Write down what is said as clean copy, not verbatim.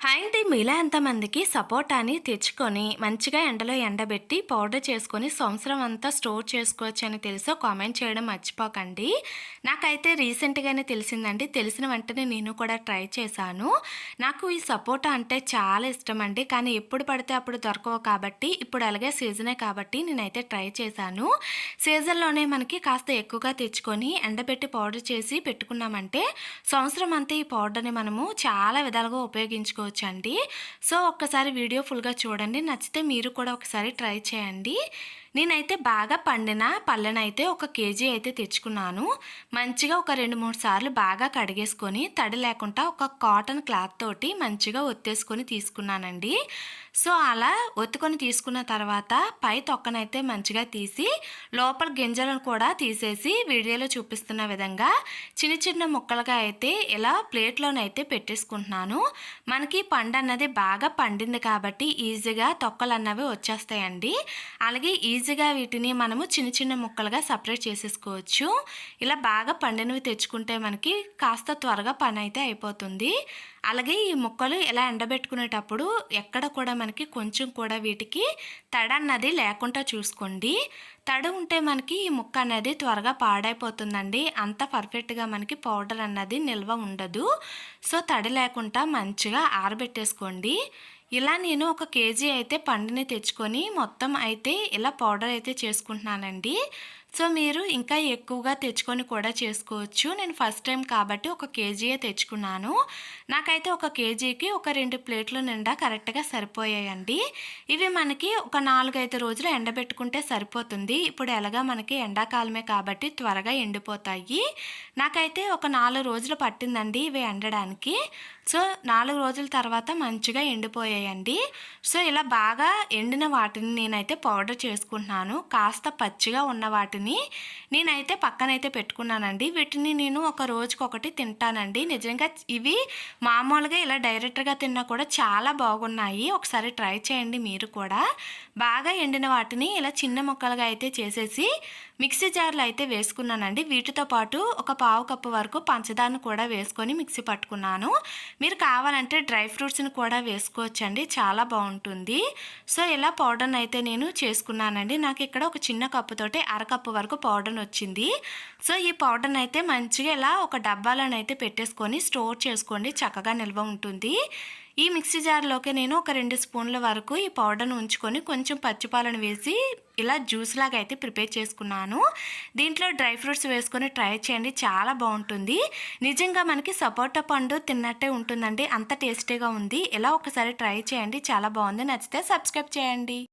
Hi అండి. మీలో ఎంతమందికి సపోటాని తెచ్చుకొని మంచిగా ఎండలో ఎండబెట్టి పౌడర్ చేసుకొని సంవత్సరం అంతా స్టోర్ చేసుకోవచ్చని తెలుసో కామెంట్ చేయడం మర్చిపోకండి. నాకైతే రీసెంట్‌గానే తెలిసిందండి. తెలిసిన వెంటనే నేను కూడా ట్రై చేశాను. నాకు ఈ సపోటా అంటే చాలా ఇష్టమండి. కానీ ఎప్పుడు పడితే అప్పుడు దొరకవు కాబట్టి ఇప్పుడు అలాగే సీజనే కాబట్టి నేనైతే ట్రై చేశాను. సీజన్‌లోనే మనకి కాస్త ఎక్కువగా తెచ్చుకొని ఎండబెట్టి పౌడర్ చేసి పెట్టుకున్నామంటే సంవత్సరం అంతా ఈ పౌడర్‌ని మనము చాలా విధాలుగా ఉపయోగించుకోవచ్చండి. సో, ఒక్కసారి వీడియో ఫుల్‌గా చూడండి. నచ్చితే మీరు కూడా ఒకసారి ట్రై చేయండి. నేనైతే బాగా పండిన పళ్ళనైతే ఒక కేజీ అయితే తెచ్చుకున్నాను. మంచిగా ఒక 2, 3 సార్లు బాగా కడిగేసుకొని తడి లేకుండా ఒక కాటన్ క్లాత్ తోటి మంచిగా ఒత్తేసుకొని తీసుకున్నానండి. సో, అలా ఒత్తుకొని తీసుకున్న తర్వాత పై తొక్కనైతే మంచిగా తీసి లోపల గింజలను కూడా తీసేసి వీడియోలో చూపిస్తున్న విధంగా చిన్న చిన్న ముక్కలుగా అయితే ఇలా ప్లేట్లోనైతే పెట్టేసుకుంటున్నాను. మనకి పండు అన్నది బాగా పండింది కాబట్టి ఈజీగా తొక్కలు అన్నవి వచ్చేస్తాయండి. అలాగే ఈజీగా వీటిని మనము చిన్న చిన్న ముక్కలుగా సపరేట్ చేసేసుకోవచ్చు. ఇలా బాగా పండినవి తెచ్చుకుంటే మనకి కాస్త త్వరగా పని అయితే అయిపోతుంది. అలాగే ఈ ముక్కలు ఇలా ఎండబెట్టుకునేటప్పుడు ఎక్కడ కూడా మనకి కొంచెం కూడా వీటికి తడి అన్నది లేకుండా చూసుకోండి. తడి ఉంటే మనకి ఈ ముక్క అనేది త్వరగా పాడైపోతుందండి. అంత పర్ఫెక్ట్గా మనకి పౌడర్ అన్నది నిల్వ ఉండదు. సో, తడి లేకుండా మంచిగా ఆరబెట్టేసుకోండి. ఇలా నేను ఒక కేజీ అయితే పండుని తెచ్చుకొని మొత్తం అయితే ఇలా పౌడర్ అయితే చేసుకుంటున్నానండి. సో, మీరు ఇంకా ఎక్కువగా తెచ్చుకొని కూడా చేసుకోవచ్చు. నేను ఫస్ట్ టైం కాబట్టి ఒక కేజీయే తెచ్చుకున్నాను. నాకైతే ఒక కేజీకి ఒక 2 ప్లేట్ల నిండా కరెక్ట్‌గా సరిపోయాయండి. ఇవి మనకి ఒక 4, 5 రోజులు ఎండబెట్టుకుంటే సరిపోతుంది. ఇప్పుడు ఎలాగా మనకి ఎండాకాలమే కాబట్టి త్వరగా ఎండిపోతాయి. నాకైతే ఒక 4 రోజులు పట్టిందండి ఇవి ఎండడానికి. సో, 4 రోజుల తర్వాత మంచిగా ఎండిపోయాయండి. సో, ఇలా బాగా ఎండిన వాటిని నేనైతే పౌడర్ చేసుకుంటున్నాను. కాస్త పచ్చిగా ఉన్న వాటిని నేనైతే పక్కనైతే పెట్టుకున్నానండి. వీటిని నేను ఒక రోజుకొకటి తింటానండి. నిజంగా ఇవి మామూలుగా ఇలా డైరెక్ట్‌గా తిన్నా కూడా చాలా బాగున్నాయి. ఒకసారి ట్రై చేయండి మీరు కూడా. బాగా ఎండిన వాటిని ఇలా చిన్న ముక్కలుగా అయితే చేసేసి మిక్సీ జార్‌లో అయితే వేసుకున్నానండి. వీటితో పాటు ఒక పావు కప్పు వరకు పంచదారను కూడా వేసుకొని మిక్సీ పట్టుకున్నాను. మీరు కావాలంటే డ్రై ఫ్రూట్స్‌ని కూడా వేసుకోవచ్చండి. చాలా బాగుంటుంది. సో, ఇలా పౌడర్‌ని అయితే నేను చేసుకున్నానండి. నాకు ఇక్కడ ఒక చిన్న కప్పుతోటి అరకప్పు వరకు పౌడర్ వచ్చింది. సో, ఈ పౌడర్‌ని అయితే మంచిగా ఇలా ఒక డబ్బాలోనైతే పెట్టేసుకొని స్టోర్ చేసుకోండి. చక్కగా నిల్వ ఉంటుంది. ఈ మిక్సీ జార్‌లోకి నేను ఒక 2 స్పూన్ల వరకు ఈ పౌడర్‌ని ఉంచుకొని కొంచెం పచ్చిపాలను వేసి ఇలా జ్యూస్ లాగా అయితే ప్రిపేర్ చేసుకున్నాను. దీంట్లో డ్రై ఫ్రూట్స్ వేసుకొని ట్రై చేయండి. చాలా బాగుంటుంది. నిజంగా మనకి సపోటా పండు తిన్నట్టే ఉంటుందండి. అంత టేస్టీగా ఉంది. ఇలా ఒకసారి ట్రై చేయండి. చాలా బాగుంది. నచ్చితే సబ్స్క్రైబ్ చేయండి.